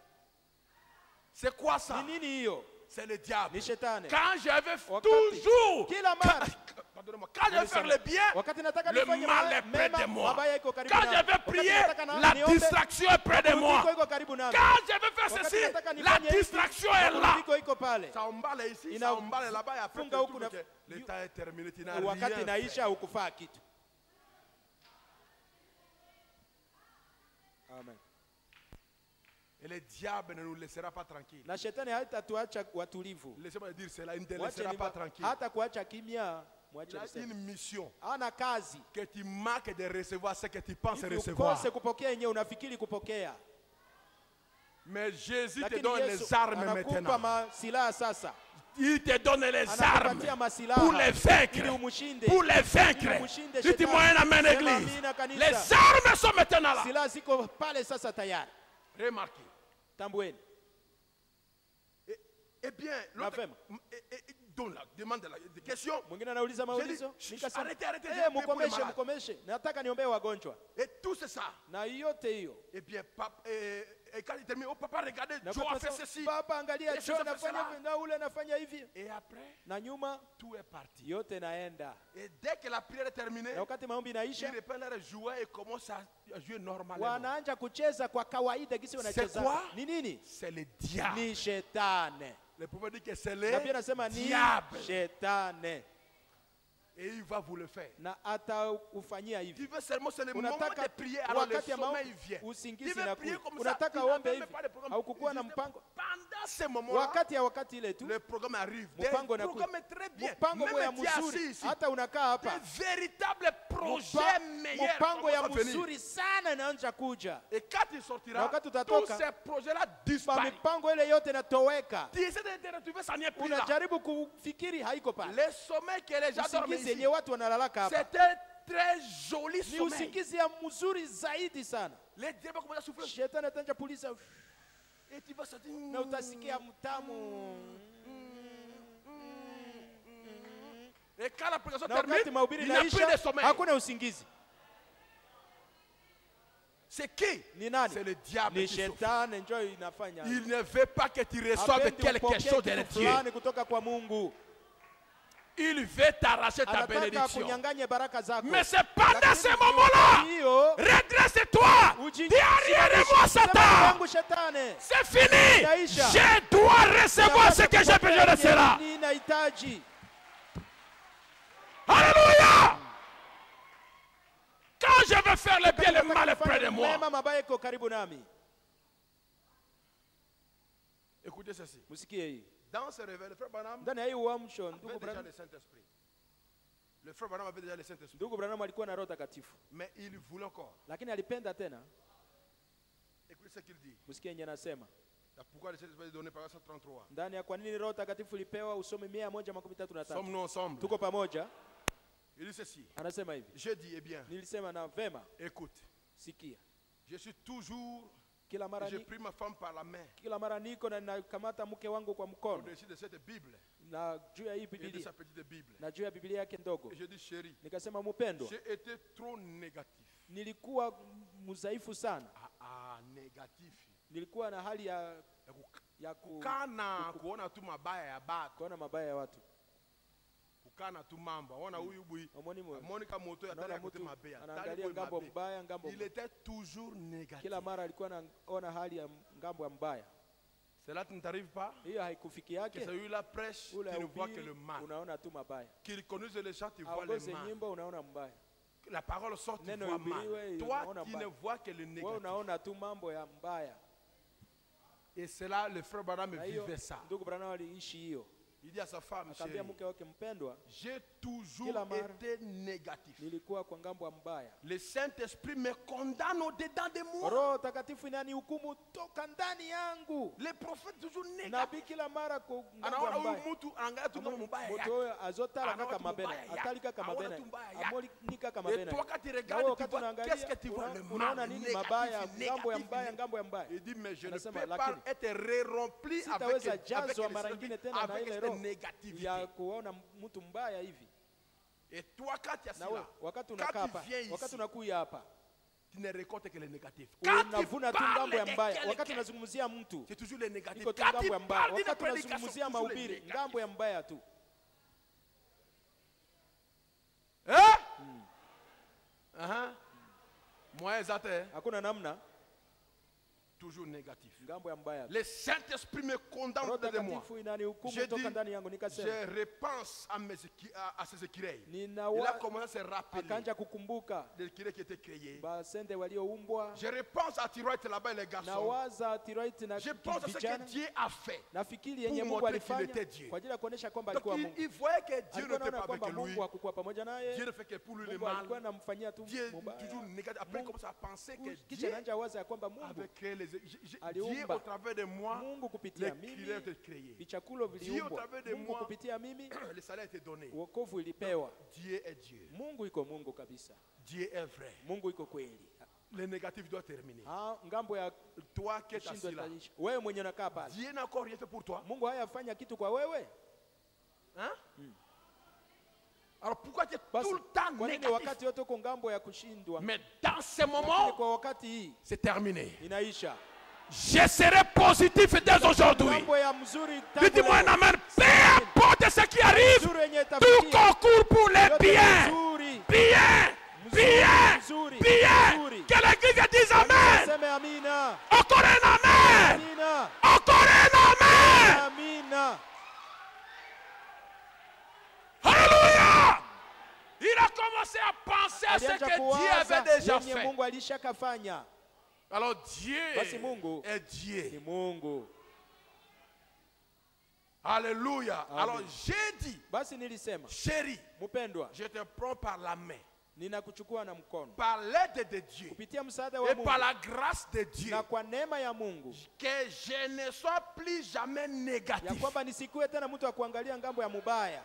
C'est quoi ça? Ni nini hiyo? C'est le diable. Ni shetani. Quand je vais Wakati- toujours, Kila mara pardonnez-moi, quand je vais faire le bien, wakati nataka le nifanye mal est près mema, de moi. mabaya iko karibu Quand nami. je vais Wakati prier, nataka la niombe, distraction est près de moi. mapumziko iko karibu nami. Quand je vais faire Wakati ceci, nataka la nifanye hivi, distraction est là. mapumziko iko pale. Ça emballe ici, Ina- ça emballe là-bas et après funga tu huku na- trouves que l'état est terminé, tu n'as rien Wakati fait. naisha hukufaa kitu. Amen. Et le diable ne nous laissera pas tranquilles. Na shetani hatatuacha watulivu. Laissez-moi dire cela, il ne te Mwache laissera pas niwa- tranquille. hata kuacha kimya, mwache Il a niseme. une mission Ana kazi. que tu manques de recevoir ce que tu penses Hivi recevoir. ukose kupokea yenyewe unafikiri kupokea. Mais Jésus te Lakini donne Yesu les armes anakupa maintenant. silaha sasa. Il te donne les armes Anakupatia masilaha pour les ili vaincre. umshinde. Pour les Ili vaincre. umshinde Dites-moi shetani. un amen, Sema église. amina, kanisa. Les armes sont maintenant là. Silaha ziko pale sasa tayari. Remarquez. Tambueni. Eh bien, l'autre Mapema. donne la demande des questions. Mwingine anauliza maulizo, Shh, nikasema arrêtez, arrêtez, eh, j'ai prié pour les mkomeshe, malades. mkomeshe. Nataka niombee wagonjwa. Et tout c'est ça. Na yote hiyo. Eh bien, et quand il termine, oh papa, regardez, Na Joe a fait wakati ceci. Baba angalia, Et Joe ceci, nafanya cela. hivi na ule nafanya hivi. Et après, Na nyuma tout est parti. yote naenda. Et dès que la prière est terminée, Na wakati maombi ils inaisha, reprennent leur jouet et commencent à jouer normalement. wanaanza kucheza kwa kawaida gisi wanacheza. quoi? Ni nini? C'est le diable. Ni shetani. Le prophète dit que c'est Na pia le nasema ni diable. shetani. Et il va vous le faire. Na ataufanyia Tu hivi. veux seulement, c'est le moment Unataka de prier, alors le wakati ya sommeil maombi vient. Tu usingizi veux prier inakuja. comme ça, Unataka tu n'as uombe même hivi. pas de programme. Haukukuwa na Juste mpango. Pendant ce moment-là, Wakati ile tu le programme arrive. mpango Le unakuja. programme est très bien. Mpango ya Même tu es assis mzuri. ici. Hata unakaa Des hapa. véritables projets meilleurs Mpango ya commencent à venir. mzuri sana inaanza kuja. Et quand il Na sortira, wakati tous utatoka, ces projets-là Kwa disparaissent. mipango ile yote inatoweka. Tu essaies de te retrouver, ça n'y est plus là. Unajaribu kufikiri haiko pale. Le sommeil que les gens dorment Usingizi ici, yenye watu wanalalaka hapa. c'est un très joli Ni sommeil. usingizi ya mzuri zaidi sana. Les diables commencent à souffler. Shetani atanja puliza Et tu vas se dire, na utasikia mtamu. Et quand la prédication Na termine, wakati mahubiri il n'y a plus de inaisha, sommeil. hakuna usingizi. C'est qui? Ni nani? C'est le diable Ni qui souffle. shetani njoo inafanya. Il ne veut pas que tu reçoives Hapendi quelque upokee chose de kitu Dieu. fulani kutoka kwa Mungu. Il veut t'arracher ta anataka bénédiction. kunyang'anya baraka zako. Mais c'est pendant Lakini ce moment-là, hiyo redresse-toi. Dis arrière-moi, Satan. yangu shetani. C'est fini. Inaisha. Je dois recevoir ce que j'ai besoin de cela. Ninahitaji. Alléluia. Quand je veux faire le bien, le mal est près de moi. Mema mabaya iko karibu nami. Écoutez ceci. Musikie hii. Dans ce réveil, le frère Branham Ndani ya hii uamsho avait ndugu déjà Branham, le Saint-Esprit. Le frère Branham avait déjà le Saint-Esprit. ndugu Branham alikuwa na Roho Takatifu, Mais il voulait encore. lakini alipenda tena. Écoutez ce qu'il dit. Musikie yenye anasema. Pourquoi le Saint-Esprit est donné par 133? Ndani ya kwa nini Roho Takatifu ilipewa, usome 133. Sommes-nous ensemble? Tuko pamoja. Il dit ceci. Anasema hivi. Je dis, eh bien, Nilisema na vema, écoute, sikia. je suis toujours, Kila mara j'ai ni, pris ma femme par la main kila mara niko na nakamata mke wangu kwa mkono au-dessus de cette Bible na juu ya hii et de Biblia sa petite Bible. na juu ya Biblia yake ndogo. Et je dis, chérie, Nikasema mpendwa, j'ai été trop négatif. nilikuwa mzaifu sana. Négatif. Nilikuwa na hali ya Kana kuona tu mabaya ya batu. kuona mabaya ya watu. Kukana tu mambo. Wana huyu bui. Omoni mwe. Monica moto ya tali Unaona kote mtu mabaya. anaangalia ngambo mbaya, ngambo Il était toujours négatif. kila mara alikuwa anaona hali ya ngambo ya mbaya. Cela ne t'arrive pas? Hiyo haikufiki Que yake. celui-là prêche, tu Ule ne vois que ubiri, le mal. unaona tu mabaya. Qu'il conduise les chants, tu vois le Aongoze mal. nyimbo, unaona mbaya. La parole sort, tu Neno vois hubiriwe, mal. Toi, unaona tu mbaya. ne vois que le Wewe négatif. unaona tu mambo ya mbaya. Et cela, le frère Branham Na hiyo vivait ça. ndugu Branham aliishi hiyo. Il dit à sa femme, Akaambia chérie, mke wake mpendwa, j'ai toujours Kila mara. été négatif. nilikuwa kwa ngambo ya mbaya. Le Saint-Esprit me condamne au-dedans de moi. Roho Takatifu inanihukumu toka ndani yangu. Les prophètes toujours négatifs. Nabii kila mara kwa ngambo ya Anaona huyu mbaya. mtu anaangalia tu kama mbaya Moto yake. huyo azotala Anaona kaka tu mabena, mbaya yake. atali kaka Anaona mabena, tu mbaya yake. amoli ni kaka Et mabena. toi, quand tu Na wewe regardes, tu wakati vois, unaangalia, qu'est-ce que tu vois? Le unaona mal, nini négatif, mabaya, ngambo ya négatif, mbaya, ngambo ya mbaya. Il dit, mais je ne Anasema, peux pas lakini être rempli sitaweza avec jazwa mara avec nyingine tena na ile cette roho négativité. ya kuona mtu mbaya hivi. Et toi, quand tu es assis Na wewe là, wakati quand unakaa tu hapa, viens wakati ici, unakuja hapa, tu ne récoltes que les négatifs. Quand tu unavuna tu parles ngambo ya de mbaya. Wakati quelqu'un, unazungumzia mtu, c'est toujours les négatifs. iko tu Quand ngambo tu ya mbaya. parles d'une Wakati prédication, unazungumzia c'est toujours les mahubiri, négatifs. ngambo ya mbaya tu. Hein? Moi, exact. Hakuna namna, Toujours négatif. ngambo ya mbaya tu. Le Saint-Esprit me condamne Roho de moi. Takatifu inanihukumu J'ai toka dit, ndani yangu. Nikasema, je repense à ces écureuils. Il a ninawa commencé à se rappeler akaanza kukumbuka des écureuils qui étaient créés. basende walioumbwa. Je repense à Thyroïde là-bas et les garçons. Nawaza Thyroid na Je pense à ce que vijana. Dieu a fait. Nafikiri yenye pour Mungu montrer qu'il alifanya était Dieu. kwa ajili ya kuonesha kwamba Donc alikuwa Mungu. il voyait que Dieu Alikuwa n'était anaona pas avec kwamba lui. Mungu hakukuwa pamoja naye. Dieu ne fait que pour lui le Mungu alikuwa mal. anamfanyia tu Dieu mubaya. toujours négatif. Après il commence à penser que Kisha Dieu anaanza waza ya kwamba Mungu avait créé les... Dieu aliumba. au travers de moi, Mungu les kupitia mimi écureuils étaient créés. vichakulo Dieu au viliumbwa. travers de Mungu moi, kupitia mimi le salaire était donné. wokovu ilipewa. Dieu est Dieu. Mungu iko Mungu kabisa. Dieu est vrai. Mungu iko kweli. Le négatif doit terminer. Ngambo ya Toi qui es assis kushindwa là, itaisha. Wewe mwenye unakaa pale, Dieu n'a encore rien fait pour toi. Mungu hayafanya kitu kwa wewe. Hein? Alors pourquoi tu es Basi tout le temps kwa nini négatif? wakati wote uko ngambo ya kushindwa? Mais dans ce Lakini moment, kwa wakati hii c'est terminé. inaisha. Je serai positif dès aujourd'hui. Mambo ya mzuri tangu Dites-moi un leo. amen. Peu importe ce qui arrive, Mzuri yenye tout itafikia. concourt pour les Yote biens. mzuri. Bien, Mzuri, bien, mzuri, bien. mzuri. Que l'église dise amen. Seme amina. Encore un amen. Amina. Encore un amen. Amina. Alléluia. Il a commencé à penser à ce Alianza que Dieu kuwaza avait déjà yenye fait. Mungu alishakafanya. Alors Dieu Basi Mungu est ni Dieu. Mungu. Alléluia. Amen. Alors j'ai dit, Basi nilisema, chérie, mpendwa, je te prends par la main, ninakuchukua na mkono par l'aide de Dieu kupitia msaada wa et Mungu par la grâce de Dieu, na kwa neema ya Mungu, que je ne sois plus jamais ya négatif. kwamba nisikuwe tena mtu wa kuangalia ngambo ya mubaya.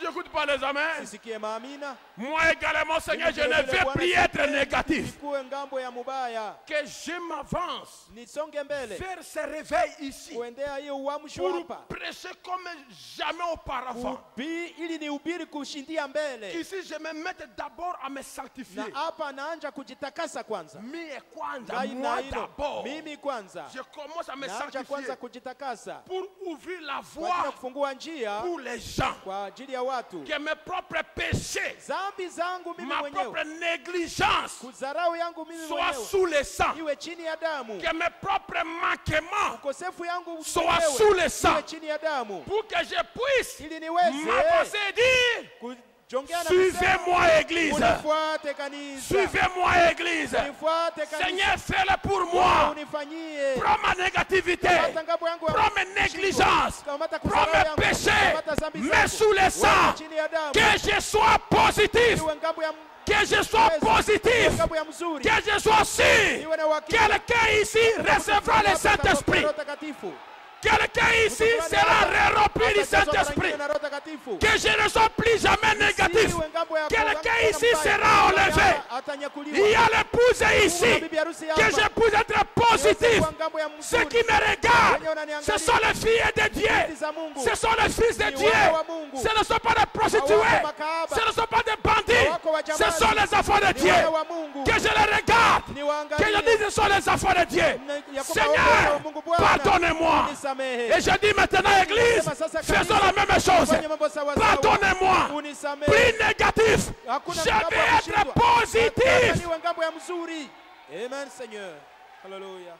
J'écoute pas les amens. Sisikie maamina. Moi également, Seigneur, je ne veux plus être négatif. Nikuwe ngambo ya mubaya. Que je m'avance Nisonge mbele. vers ce réveil ici. Kuendea hiyo uamsho Pour hapa. prêcher comme jamais auparavant. Ili nihubiri kushindia mbele. Ici, je me mette d'abord à me sanctifier. Na hapa naanja kujitakasa kwanza. Mie kwanza, Ngai na moi hilo. d'abord. Mimi kwanza. Je commence à me Naanja kwanza sanctifier kujitakasa. pour ouvrir la Kwa ajili voie ya kufungua njia pour les gens. kwa ajili ya watu. Que mes propres péchés, Zambi zangu mimi ma mwenyewe. propre négligence Kudharau yangu mimi soit mwenyewe. sous le sang. Iwe chini ya damu. Que mes propres manquements Ukosefu yangu soit mwenyewe. sous le sang. Iwe chini ya damu. Pour que je puisse Ili niweze m'avancer et dire, kujongea na suivez-moi église. Unifuate kanisa. Suivez-moi église. Unifuate kanisa. Seigneur, fais-le pour moi. Unifanyie. Prends ma négativité. Kamata ngambo yangu ya Prends mes négligences. Kamata Prends kusahau mes yangu. péchés. Kamata zambi Mets zangu. sous le sang. Weka chini ya damu. Que je sois positif. Iwe ngambo ya Que je sois positif. ngambo ya mzuri. Que je sois sûr. Iwe na uhakika. Quelqu'un ici recevra le Saint-Esprit. Roho Takatifu. Quelqu'un ici sera rempli du Saint-Esprit. Na Roho Takatifu. Que je ne sois plus jamais négatif. Iwe ngambo ya Quelqu'un ici mbaya. sera enlevé. Atanyakuliwa. Il y a l'épouse ici. Bibi harusi Que hapa. je puisse être positif. Iwe ngambo ya Ceux mzuri. qui me regardent, ce sont les filles de Dieu. za Mungu. Ce sont les fils de Dieu. wana wa Mungu. Ce ne sont pas des prostituées. Hawako makahaba. Ce ne sont pas des bandits. Hawako wajambazi. Ce sont les enfants de Ni Dieu. wana wa Mungu. Que je les regarde. Ni Que waangalie. je dise ce sont les enfants de Dieu. Ya kwamba Seigneur, wa Mungu Bwana. pardonnez-moi. Unisamehe. Et je dis maintenant, Église, faisons la même chose. Fanye mambo sawa sawa. Pardonnez-moi. Unisamehe. Plus négatif. Hakuna Je ngambo ya vais être kushindwa. Nataka positif. niwe ngambo ya mzuri. Amen, Seigneur. Hallelujah.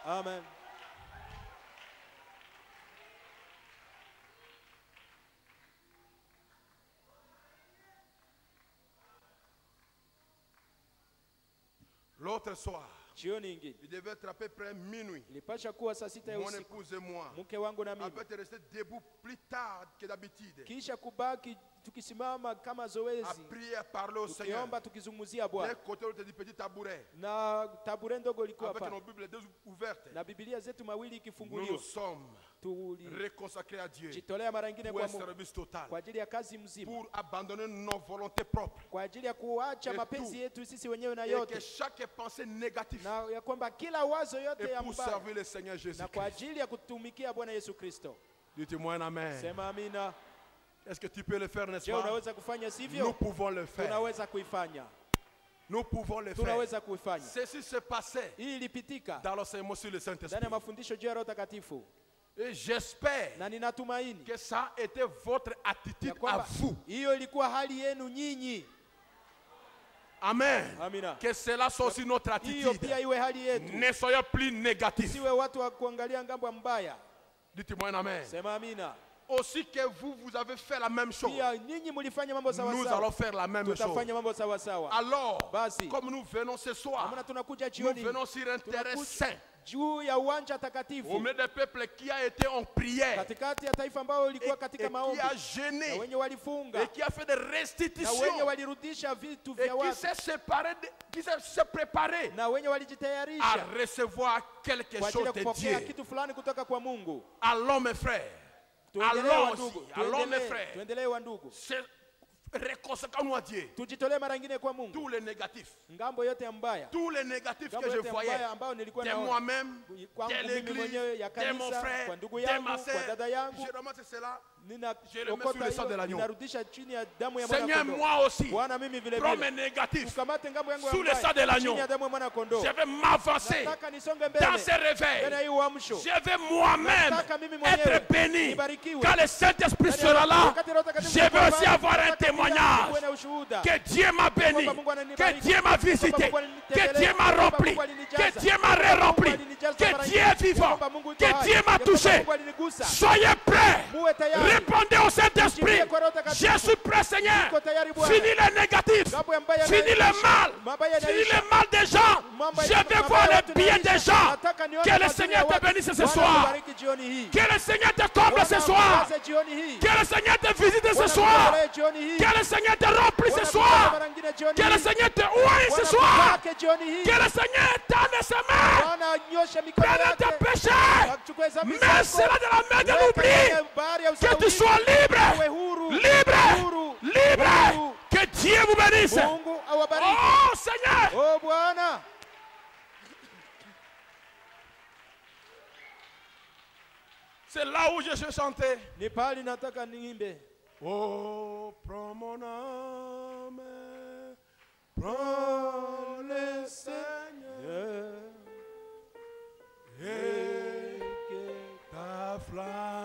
Amen. L'autre soir, Jioni ingine il devait être à peu près minuit. ilipasha kuwa saa sita ya Mon usiku. épouse et moi, Mke wangu na mimi avaient été restés debout plus tard que d'habitude. kisha kubaki tukisimama kama À zoezi, prier, à parler au Seigneur. tukiomba tukizungumzia D'un Bwana, côté, l'autre dit petit tabouret. na tabure ndogo ilikuwa Avec hapa nos Bibles deux ouvertes. na Biblia zetu mawili Nous ikifunguliwa. nous sommes réconsacrés à Dieu Tulijitolea mara nyingine pour kwa un Mungu service total. kwa ajili ya kazi mzima, Pour abandonner nos volontés propres. kwa ajili ya kuacha Et mapenzi tout. yetu sisi wenyewe na Et yote, que chaque pensée négative na ya kwamba kila wazo est yote ya pour mbaya servir le Seigneur na kwa Jésus-Christ. ajili ya kutumikia Bwana Yesu Kristo. Dites-moi un amen. Sema amina. Est-ce que tu peux le faire, n'est-ce Je, pas? unaweza kufanya Nous sivyo? pouvons le faire. Tunaweza kuifanya, Nous pouvons le faire. tunaweza kuifanya. Ceci se passait Hii ilipitika dans l'enseignement sur le ndani ya Saint-Esprit. mafundisho juu ya Roho Takatifu, Et j'espère na ninatumaini que ça a été votre attitude ya à kwamba vous. hiyo ilikuwa hali yenu nyinyi. Amen. Amina. Que cela soit aussi notre Hiyo attitude. pia iwe hali yetu, Ne soyons plus négatifs. siwe watu wa kuangalia ngambo ya mbaya. Dites-moi un amen. Sema amina. Aussi que vous avez fait la même chose. Pia nyinyi mlifanya mambo sawa Nous sawa, allons faire la même chose. tutafanya mambo sawa sawa. Alors, Basi. comme nous venons ce soir, Amina, tunakuja nous jioni, venons sur un terrain tunakuja saint, juu ya uwanja au takatifu, milieu des peuples qui a été en prière katikati ya taifa ambao et, ilikuwa et katika qui maombi, a na gêné wenye walifunga et qui a fait des na wenye restitutions walirudisha vitu et vya qui watu s'est séparé, qui s'est préparé na wenye à walijitayarisha recevoir quelque kwa ajili chose ya de kupokea Dieu. kitu fulani kutoka kwa Mungu. Allons mes frères, Tuendelee allons wa aussi, ndugu, allons mes frères, tuendelee wa ndugu, réconcilions-nous à Dieu. tujitolee mara nyingine kwa Mungu. Tous les négatifs, Ngambo yote ya mbaya, tous les négatifs ngambo que je yote ya voyais, mbaya ambao nilikuwa de naona moi-même, kwangu de mimi l'église, mwenyewe ya de mon kanisa, frère, kwa ndugu de yangu, ma kwa sœur, dada yangu, je ramasse cela. Je le mets ninaokota sur le sang de hiyo, l'agneau. ninarudisha chini ya damu ya Seigneur, mwana moi aussi, Bwana, mimi vile prends mes vile négatifs, ukamate ngambo yangu ya sous le sang de mbaya l'agneau. chini ya damu ya mwana kondoo. Je vais m'avancer Nataka nisonge dans mbele ce ndani ya réveil. hii uamsho. Je vais moi-même Nataka mimi mwenyewe être béni. nibarikiwe. Quand le Saint-Esprit sera là, Wakati Roho Takatifu je vais atakuwa aussi hapa, avoir un nataka pia témoignage kuwe na ushuhuda. que Dieu m'a béni, Kwamba Mungu que ananibariki, Dieu m'a visité, kwamba Mungu que alinitembelea, Dieu m'a kwamba rempli, Mungu alinijaza, que Dieu m'a rempli, Mungu alinijaza que mara Dieu nyingi, est vivant, kwamba Mungu iko que hai, Dieu m'a kwamba touché. Mungu alinigusa. Soyez prêts. Muwe tayari. Répondez au Saint-Esprit. Mjibiye kwa Roho Takatifu. Je suis prêt, Seigneur. Niko tayari Bwana. Finis les négatifs. Finis le mal. Finis le mal des gens. Je vais voir le bien des gens. Que le Seigneur te bénisse ce soir. Que le Seigneur te comble ce soir. Que le Seigneur te visite ce soir. Que le Seigneur te remplisse ce soir. Que le Seigneur te ouaille ce soir. Que le Seigneur étende ses mains. Pardonne tes péchés. Mets cela dans la main de l'oubli. Que tu sois libre. Libre. Libre. Que Dieu vous bénisse. Oh Seigneur. Oh Bwana. C'est là où je suis chanté. Ni pali nataka niimbe. Oh, prends mon âme, prends le Seigneur, et que ta flamme